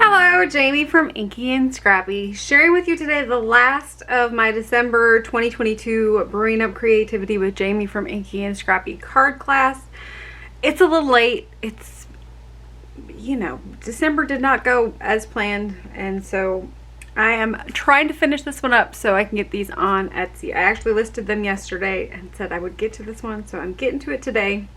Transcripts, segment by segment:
Hello, Jamie from Inky and Scrappy, sharing with you today the last of my December 2022 Brewing Up Creativity with Jamie from Inky and Scrappy card class. It's a little late. It's, December did not go as planned, and so I am trying to finish this one up so I can get these on Etsy. I actually listed them yesterday and said I would get to this one, so I'm getting to it today.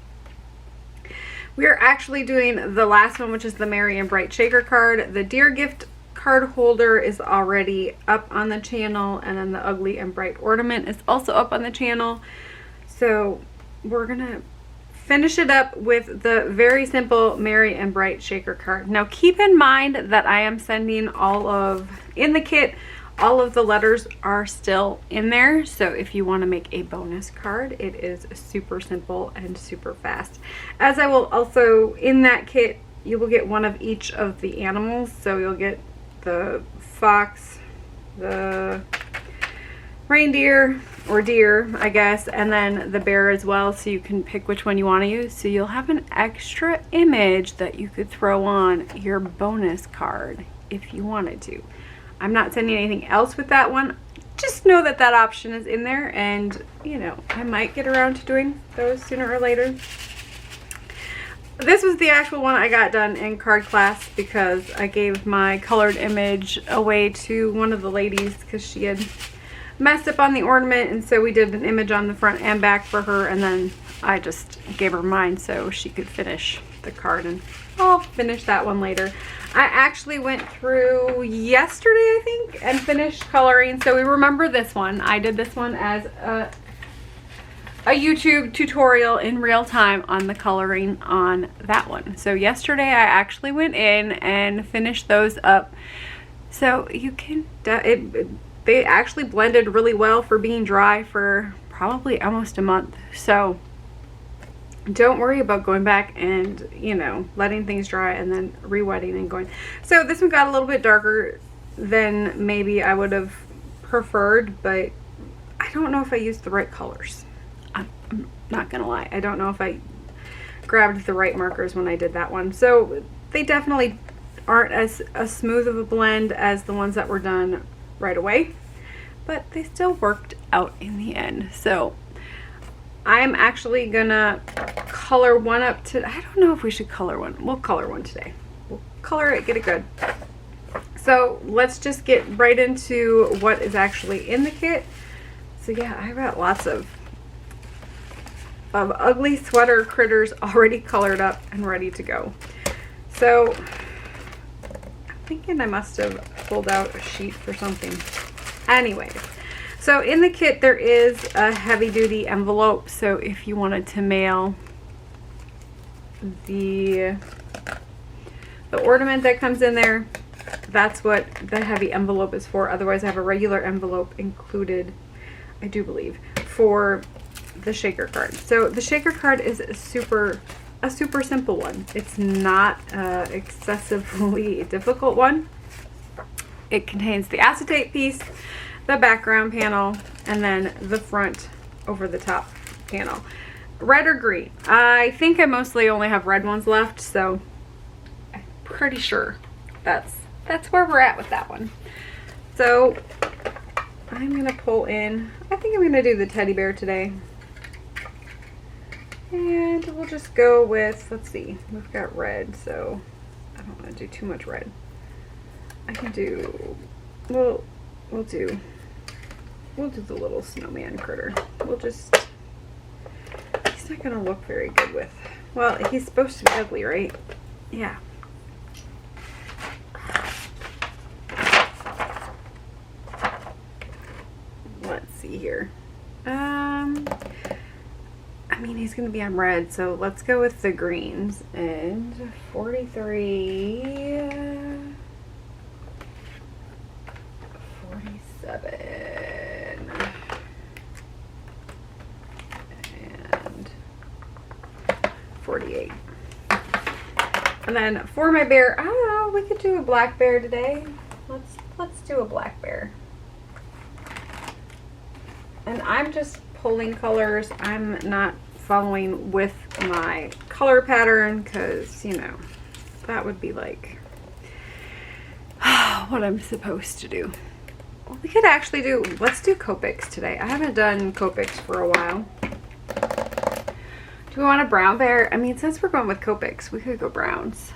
We are actually doing the last one, which is the Merry and Bright Shaker card. The Dear Gift card holder is already up on the channel, and then the Ugly and Bright Ornament is also up on the channel. So we're gonna finish it up with the very simple Merry and Bright Shaker card. Now keep in mind that I am sending in the kit, all of the letters are still in there, so if you want to make a bonus card, it is super simple and super fast. As I will also, in that kit, you will get one of each of the animals, so you'll get the fox, the reindeer, or deer, I guess, and then the bear as well, so you can pick which one you want to use. So you'll have an extra image that you could throw on your bonus card if you wanted to. I'm not sending anything else with that one. Just know that that option is in there, and I might get around to doing those sooner or later. This was the actual one I got done in card class because I gave my colored image away to one of the ladies because she had messed up on the ornament, and so we did an image on the front and back for her, and then I just gave her mine so she could finish the card, and I'll finish that one later. I actually went through yesterday, I think, and finished coloring. So we remember this one. I did this one as a YouTube tutorial in real time on the coloring on that one. So yesterday I actually went in and finished those up. So you can, they actually blended really well for being dry for probably almost a month. So don't worry about going back and, letting things dry and then re-wetting and going. So this one got a little bit darker than maybe I would have preferred, but I don't know if I used the right colors. I'm not gonna lie. I don't know if I grabbed the right markers when I did that one. So they definitely aren't as smooth of a blend as the ones that were done right away, but they still worked out in the end. So I'm actually gonna color one up to, I don't know if we should color one. We'll color one today. We'll color it, get it good. So let's just get right into what is actually in the kit. So yeah, I got lots of ugly sweater critters already colored up and ready to go. So I'm thinking I must have pulled out a sheet for something. Anyways. So in the kit there is a heavy-duty envelope, so if you wanted to mail the ornament that comes in there, that's what the heavy envelope is for. Otherwise I have a regular envelope included, I do believe, for the shaker card. So the shaker card is a super simple one. It's not excessively difficult one. It contains the acetate piece, the background panel, and then the front over the top panel. Red or green? I think I mostly only have red ones left, so I'm pretty sure that's where we're at with that one. So I'm gonna pull in, I think I'm gonna do the teddy bear today. And we'll just go with, let's see, we've got red, so I don't want to do too much red. I can do, we'll do the little snowman critter. He's not gonna look very good with, well, he's supposed to be ugly, right? Yeah. Let's see here. I mean, he's gonna be on red, so let's go with the greens. And 43, 47, and 48. And then for my bear, I don't know, we could do a black bear today. Let's do a black bear. And I'm just pulling colors. I'm not following with my color pattern because, that would be like what I'm supposed to do. Well, we could actually do, let's do Copics today. I haven't done Copics for a while. Do we want a brown bear? I mean, since we're going with Copics, we could go browns.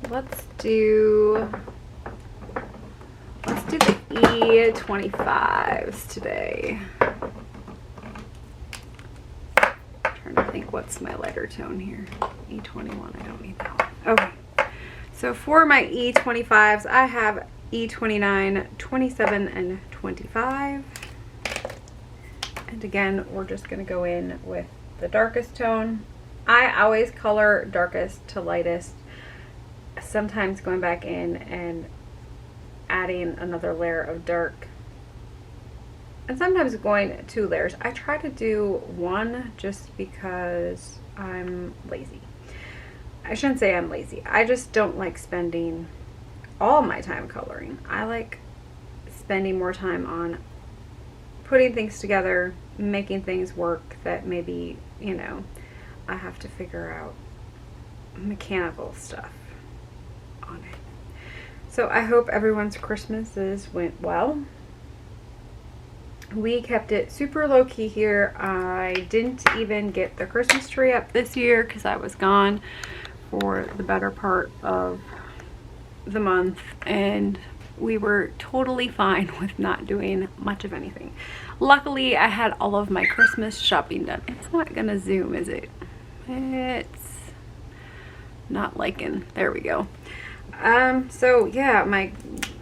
Let's do the E25s today. I'm trying to think what's my lighter tone here. E21, I don't need that one. Okay. So for my E25s, I have E29, 27, and 25. And again, we're just going to go in with the darkest tone. I always color darkest to lightest, sometimes going back in and adding another layer of dark, and sometimes going 2 layers. I try to do 1 just because I'm lazy. I shouldn't say I'm lazy. I just don't like spending all my time coloring. I like spending more time on putting things together, making things work that maybe, you know, I have to figure out mechanical stuff on it. So I hope everyone's Christmases went well. We kept it super low key here. I didn't even get the Christmas tree up this year because I was gone for the better part of the month, and we were totally fine with not doing much of anything. Luckily, I had all of my Christmas shopping done. It's not gonna zoom, is it? It's not liking. There we go. So yeah,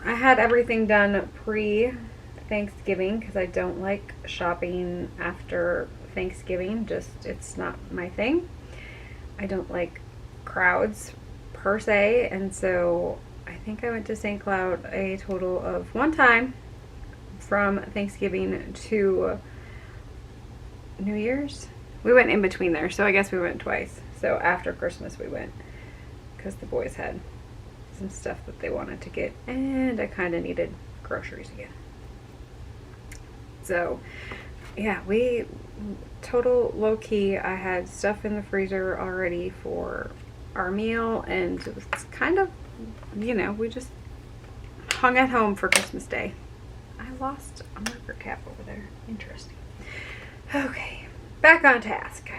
I had everything done pre-Thanksgiving because I don't like shopping after Thanksgiving. Just, it's not my thing. I don't like crowds per se, and so I think I went to St. Cloud a total of 1 time from Thanksgiving to New Year's. We went in between there, so I guess we went twice. So after Christmas we went because the boys had some stuff that they wanted to get, and I kind of needed groceries again. So yeah, we total low key. I had stuff in the freezer already for our meal, and it was kind of, you know, we just hung at home for Christmas Day. I lost a marker cap over there. Interesting. Okay, back on task.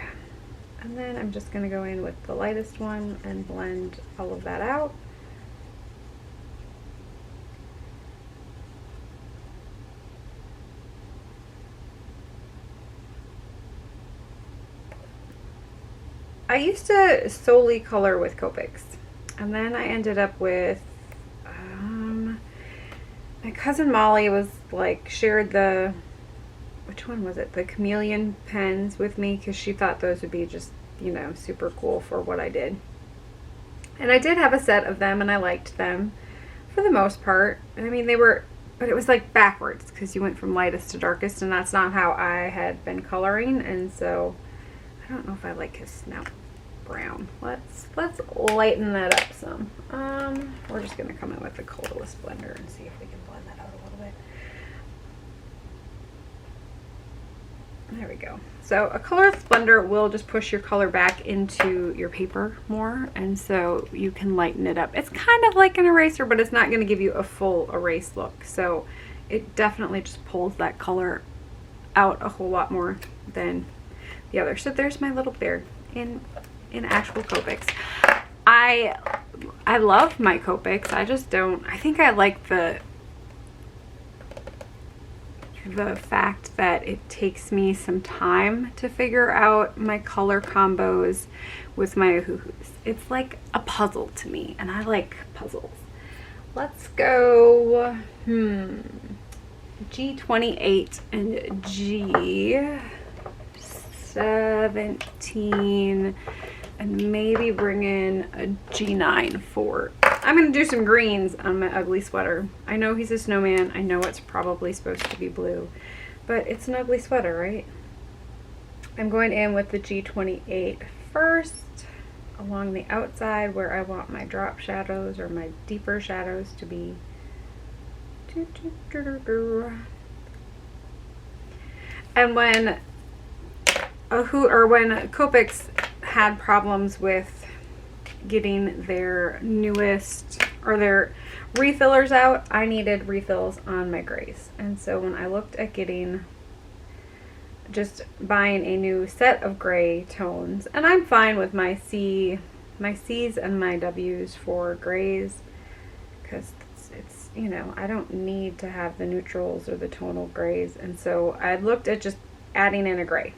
And then I'm just going to go in with the lightest one and blend all of that out. I used to solely color with Copics, and then I ended up with, my cousin Molly was like, shared the, which one was it? The chameleon pens with me because she thought those would be just, you know, super cool for what I did. And I did have a set of them and I liked them for the most part. I mean, they were, but it was like backwards because you went from lightest to darkest, and that's not how I had been coloring. And so I don't know if I like his snout brown. Let's lighten that up some. We're just gonna come in with the colorless blender and see if we can blend that out a little bit. There we go. So a colorless blender will just push your color back into your paper more, and so you can lighten it up. It's kind of like an eraser, but it's not going to give you a full erase look. So it definitely just pulls that color out a whole lot more than the other. So there's my little bear in actual Copics. I love my Copics. I just don't, I think I like the fact that it takes me some time to figure out my color combos with my Ohuhus. It's like a puzzle to me, and I like puzzles. Let's go G28 and G17, and maybe bring in a G9 for, I'm going to do some greens on my ugly sweater. I know he's a snowman. I know it's probably supposed to be blue, but it's an ugly sweater, right? I'm going in with the G28 first along the outside where I want my drop shadows or my deeper shadows to be. And when Copics had problems with getting their newest or their refillers out, I needed refills on my grays. And so when I looked at just buying a new set of gray tones, and I'm fine with my C's and my W's for grays, because it's, you know, I don't need to have the neutrals or the tonal grays. And so I looked at just adding in a gray,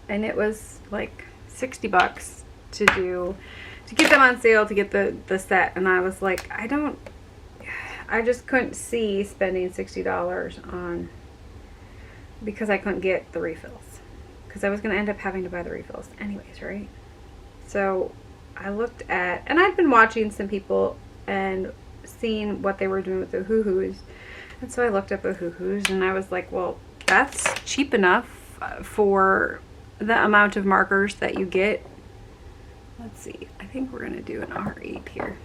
and it was like $60 to get them on sale, to get the set. And I was like, I just couldn't see spending $60 on, because I couldn't get the refills, because I was going to end up having to buy the refills anyways, right? So I looked at, and I'd been watching some people and seeing what they were doing with the Ohuhus, and so I looked up Ohuhus, and I was like, well, that's cheap enough for the amount of markers that you get. Let's see, I think we're going to do an R8 here.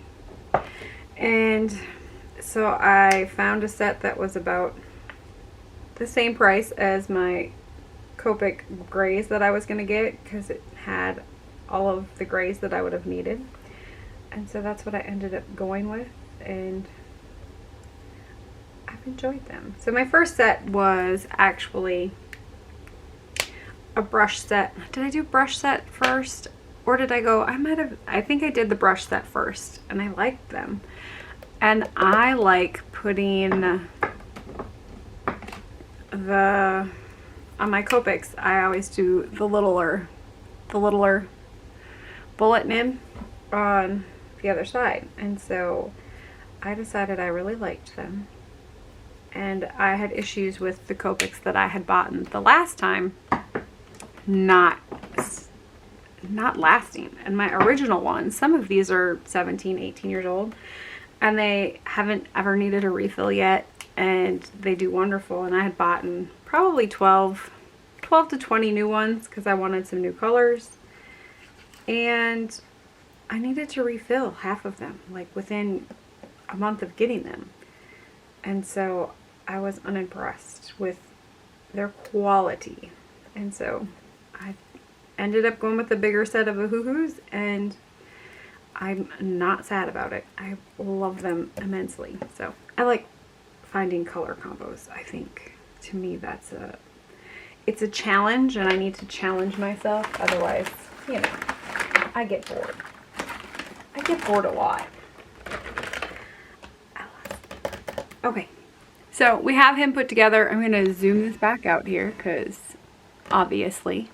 And so I found a set that was about the same price as my Copic grays that I was going to get, because it had all of the grays that I would have needed. And so that's what I ended up going with, and I've enjoyed them. So my first set was actually a brush set. Did I do brush set first? Or did I go, I think I did the brush set first, and I liked them. And I like putting on my Copics, I always do the littler bullet nib on the other side. And so I decided I really liked them. And I had issues with the Copics that I had bought the last time not lasting. And my original ones, some of these are 17, 18 years old, and they haven't ever needed a refill yet, and they do wonderful. And I had bought probably 12 to 20 new ones because I wanted some new colors, and I needed to refill half of them like within a month of getting them. And so I was unimpressed with their quality, and so I ended up going with a bigger set of Ohuhus, and I'm not sad about it. I love them immensely. So I like finding color combos. I think, to me, it's a challenge, and I need to challenge myself. Otherwise, you know, I get bored. I get bored a lot. Okay, so we have him put together. I'm going to zoom this back out here because obviously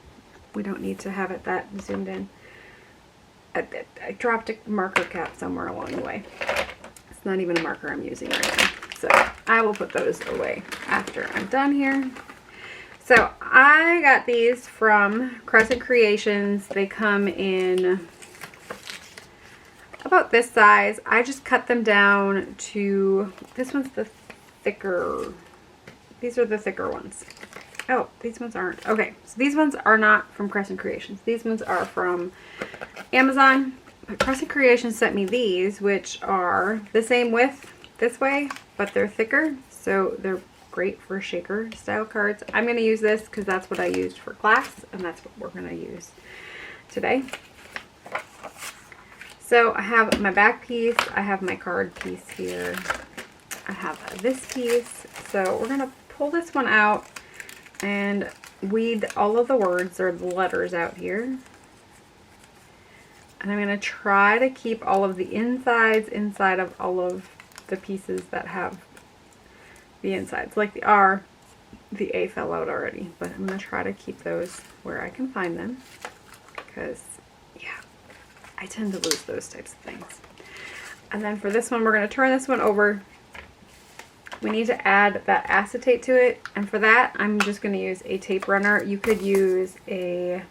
we don't need to have it that zoomed in. I dropped a marker cap somewhere along the way. It's not even a marker I'm using right now. So I will put those away after I'm done here. So I got these from Crescent Creations. They come in about this size. I just cut them down to, this one's the thicker, these are the thicker ones. Oh, these ones aren't. Okay, so these ones are not from Crescent Creations. These ones are from Amazon. But Crescent Creations sent me these, which are the same width this way, but they're thicker. So they're great for shaker style cards. I'm going to use this because that's what I used for class, and that's what we're going to use today. So I have my back piece. I have my card piece here. I have this piece. So we're going to pull this one out and weed all of the words or the letters out here. And I'm going to try to keep all of the insides inside of all of the pieces that have the insides. Like the R, the A fell out already, but I'm going to try to keep those where I can find them because, yeah, I tend to lose those types of things. And then for this one, we're going to turn this one over. We need to add that acetate to it, and for that, I'm just going to use a tape runner. You could use a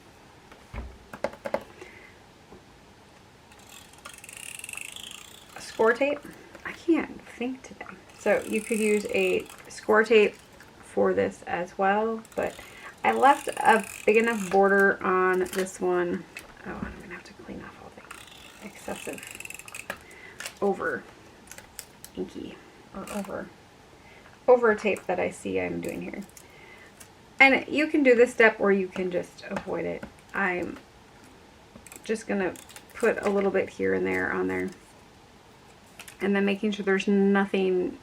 score tape. I can't think today. So you could use a score tape for this as well, but I left a big enough border on this one. Oh, I'm going to have to clean off all the excessive over inky or over tape that I see I'm doing here. And you can do this step or you can just avoid it. I'm just going to put a little bit here and there on there. And then making sure there's nothing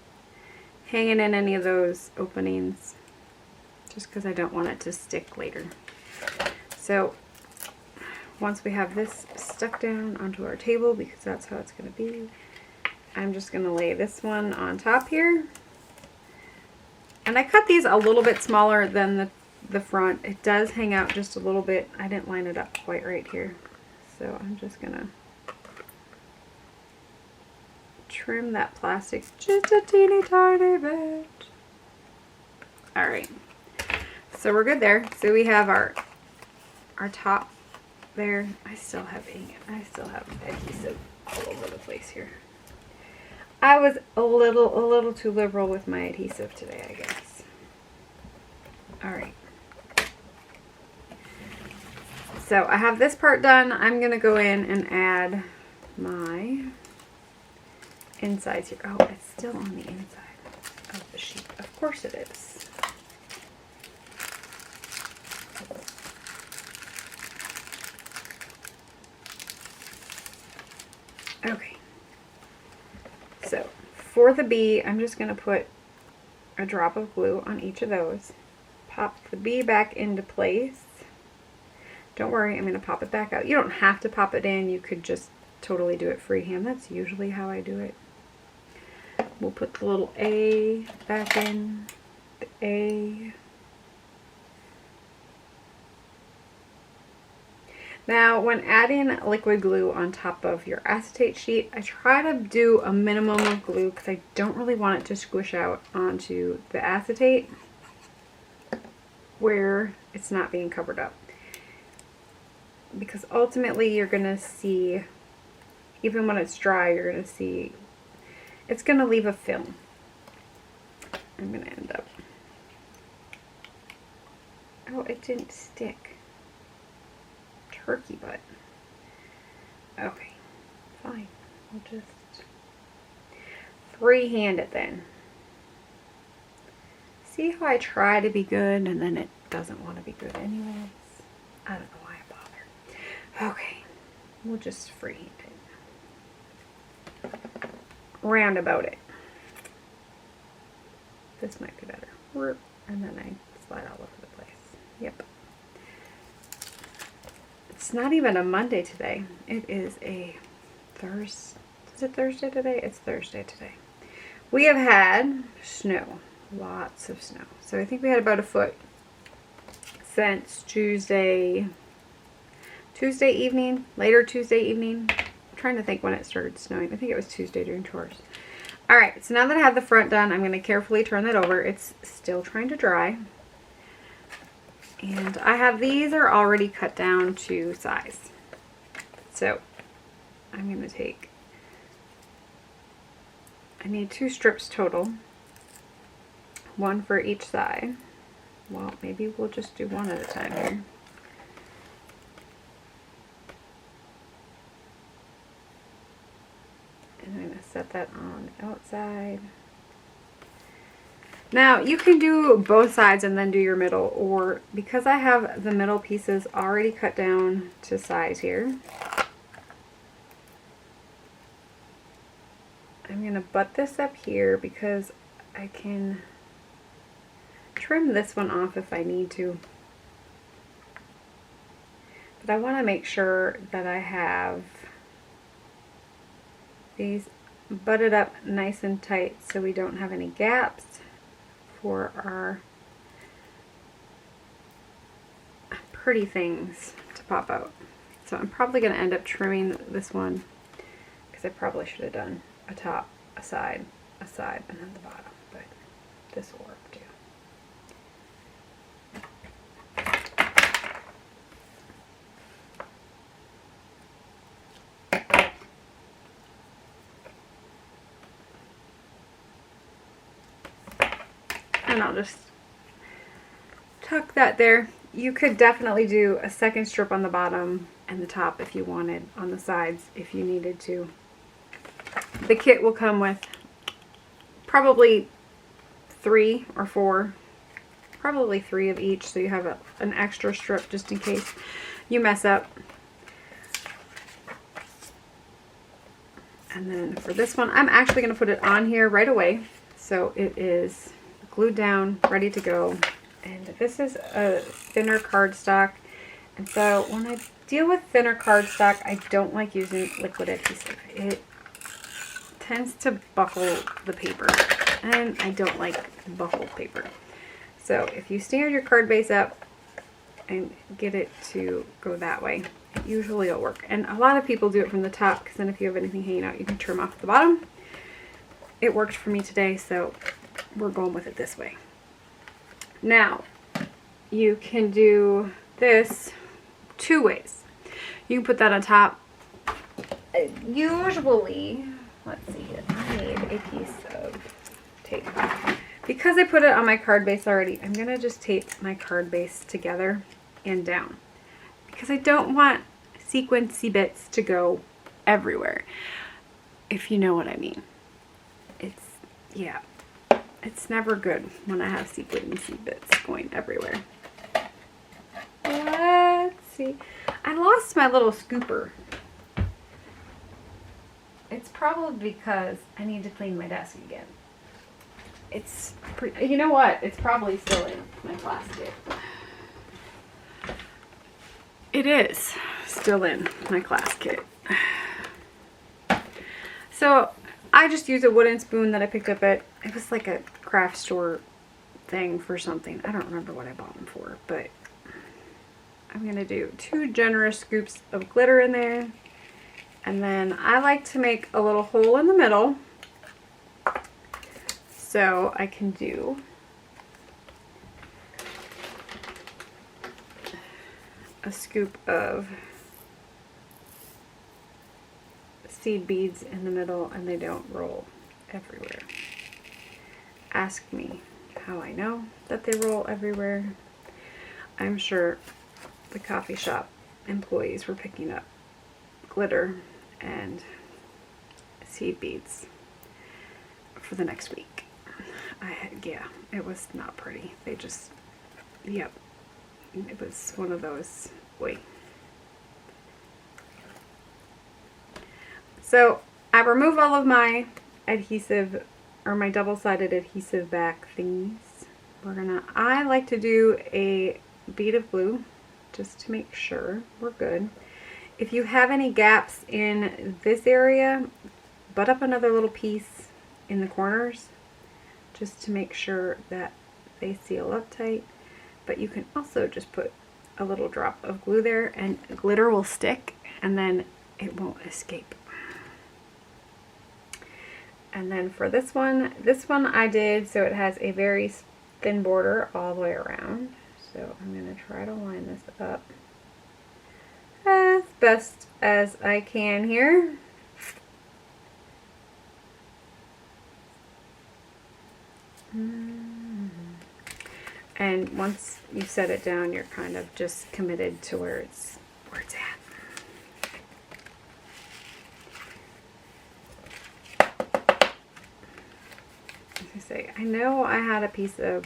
hanging in any of those openings, just because I don't want it to stick later. So once we have this stuck down onto our table, because that's how it's going to be, I'm just going to lay this one on top here. And I cut these a little bit smaller than the front. It does hang out just a little bit. I didn't line it up quite right here. So I'm just going to trim that plastic just a teeny tiny bit. All right. So we're good there. So we have our top there. I still have adhesive all over the place here. I was a little too liberal with my adhesive today, I guess. All right. So I have this part done. I'm gonna go in and add my insides here. Oh, it's still on the inside of the sheet. Of course it is. Okay. So for the bee, I'm just going to put a drop of glue on each of those. Pop the bee back into place. Don't worry, I'm going to pop it back out. You don't have to pop it in. You could just totally do it freehand. That's usually how I do it. We'll put the little A back in. The A. Now, when adding liquid glue on top of your acetate sheet, I try to do a minimum of glue because I don't really want it to squish out onto the acetate where it's not being covered up. Because ultimately you're going to see, even when it's dry, you're going to see it's going to leave a film. I'm going to end up, oh, it didn't stick. Turkey butt. Okay, fine. We'll just freehand it then. See how I try to be good and then it doesn't want to be good anyways? I don't know why I bother. Okay, we'll just freehand it. Roundabout it. This might be better. And then I slide all over the place. Yep. It's not even a Monday today. It is a Thursday. Is it Thursday today? It's Thursday today. We have had snow. Lots of snow. So I think we had about a foot since Tuesday evening. Later Tuesday evening. I'm trying to think when it started snowing. I think it was Tuesday during chores. Alright, so now that I have the front done, I'm going to carefully turn that over. It's still trying to dry. And I have these are already cut down to size. So I'm going to take, I need 2 strips total. 1 for each side. Well, maybe we'll just do 1 at a time here. And I'm going to set that on the outside. Now, you can do both sides and then do your middle, or because I have the middle pieces already cut down to size here, I'm going to butt this up here because I can trim this one off if I need to. But I want to make sure that I have these butted up nice and tight so we don't have any gaps for our pretty things to pop out. So I'm probably going to end up trimming this one because I probably should have done a top, a side, and then the bottom, but this will work too. And I'll just tuck that there. You could definitely do a second strip on the bottom and the top if you wanted, on the sides if you needed to. The kit will come with probably 3 or 4, probably 3 of each, so you have an extra strip just in case you mess up. And then for this one, I'm actually going to put it on here right away. So it is glued down, ready to go. And this is a thinner cardstock. And so when I deal with thinner cardstock, I don't like using liquid adhesive. It tends to buckle the paper, and I don't like buckled paper. So if you stand your card base up and get it to go that way, it usually will work. And a lot of people do it from the top, because then if you have anything hanging out, you can trim off the bottom. It worked for me today, so we're going with it this way. Now, you can do this 2 ways. You can put that on top. Usually, let's see here, I need a piece of tape. Because I put it on my card base already, I'm going to just tape my card base together and down. Because I don't want sequency bits to go everywhere. If you know what I mean. Yeah. It's never good when I have sequency bits going everywhere. Let's see. I lost my little scooper. It's probably because I need to clean my desk again. It's pretty, you know what? It's probably still in my plastic. It is still in my class kit. So I just use a wooden spoon that I picked up at, it was like a craft store thing for something. I don't remember what I bought them for, but I'm going to do 2 generous scoops of glitter in there. And then I like to make a little hole in the middle. So I can do a scoop of seed beads in the middle, and they don't roll everywhere. Ask me how I know that they roll everywhere. I'm sure the coffee shop employees were picking up glitter and seed beads for the next week. Yeah, it was not pretty. They just, yep, it was one of those, wait. So I remove all of my adhesive, or my double-sided adhesive back thingies. I like to do a bead of glue just to make sure we're good. If you have any gaps in this area, butt up another little piece in the corners just to make sure that they seal up tight. But you can also just put a little drop of glue there, and glitter will stick, and then it won't escape. And then for this one I did so it has a very thin border all the way around. So I'm going to try to line this up as best as I can here. And once you set it down, you're kind of just committed to where it's at. As I say, I know I had a piece of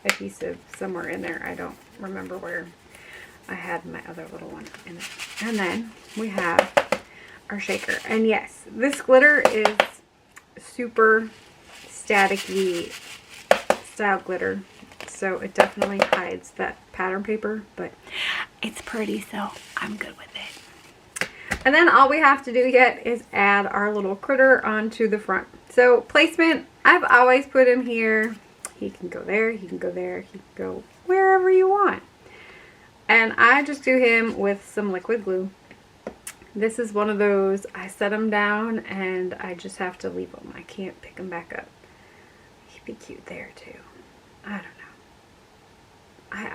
adhesive somewhere in there. I don't remember where. I had my other little one in it. And then we have our shaker. And yes, this glitter is super staticky style glitter. So it definitely hides that pattern paper, but it's pretty, so I'm good with it. And then all we have to do yet is add our little critter onto the front. So placement, I've always put him here. He can go there, he can go there, he can go wherever you want. And I just do him with some liquid glue. This is one of those, I set him down and I just have to leave him. I can't pick him back up. He'd be cute there too. I don't know. I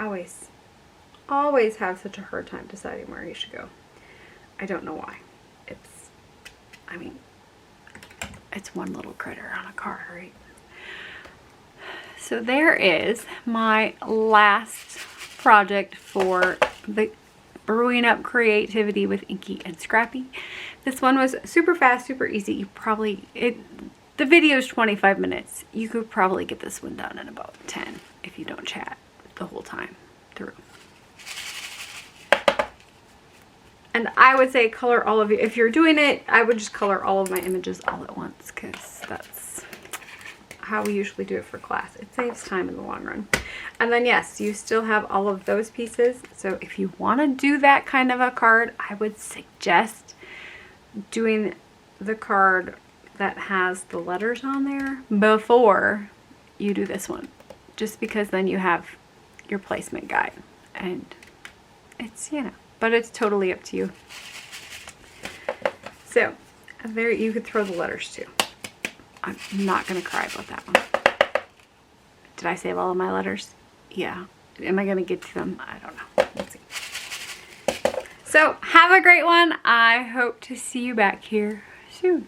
always have such a hard time deciding where he should go. I don't know why. It's one little critter on a card, right? So there is my last project for the Brewing Up Creativity with Inky and Scrappy. This one was super fast, super easy. The video is 25 minutes. You could probably get this one done in about 10 if you don't chat the whole time through. And I would say color all of you. If you're doing it, I would just color all of my images all at once, because that's how we usually do it for class. It saves time in the long run. And then yes, you still have all of those pieces. So if you want to do that kind of a card, I would suggest doing the card that has the letters on there before you do this one. Just because then you have your placement guide. And it's, you know, but it's totally up to you. So, you could throw the letters too. I'm not going to cry about that one. Did I save all of my letters? Yeah. Am I going to get to them? I don't know. Let's see. So, have a great one. I hope to see you back here soon.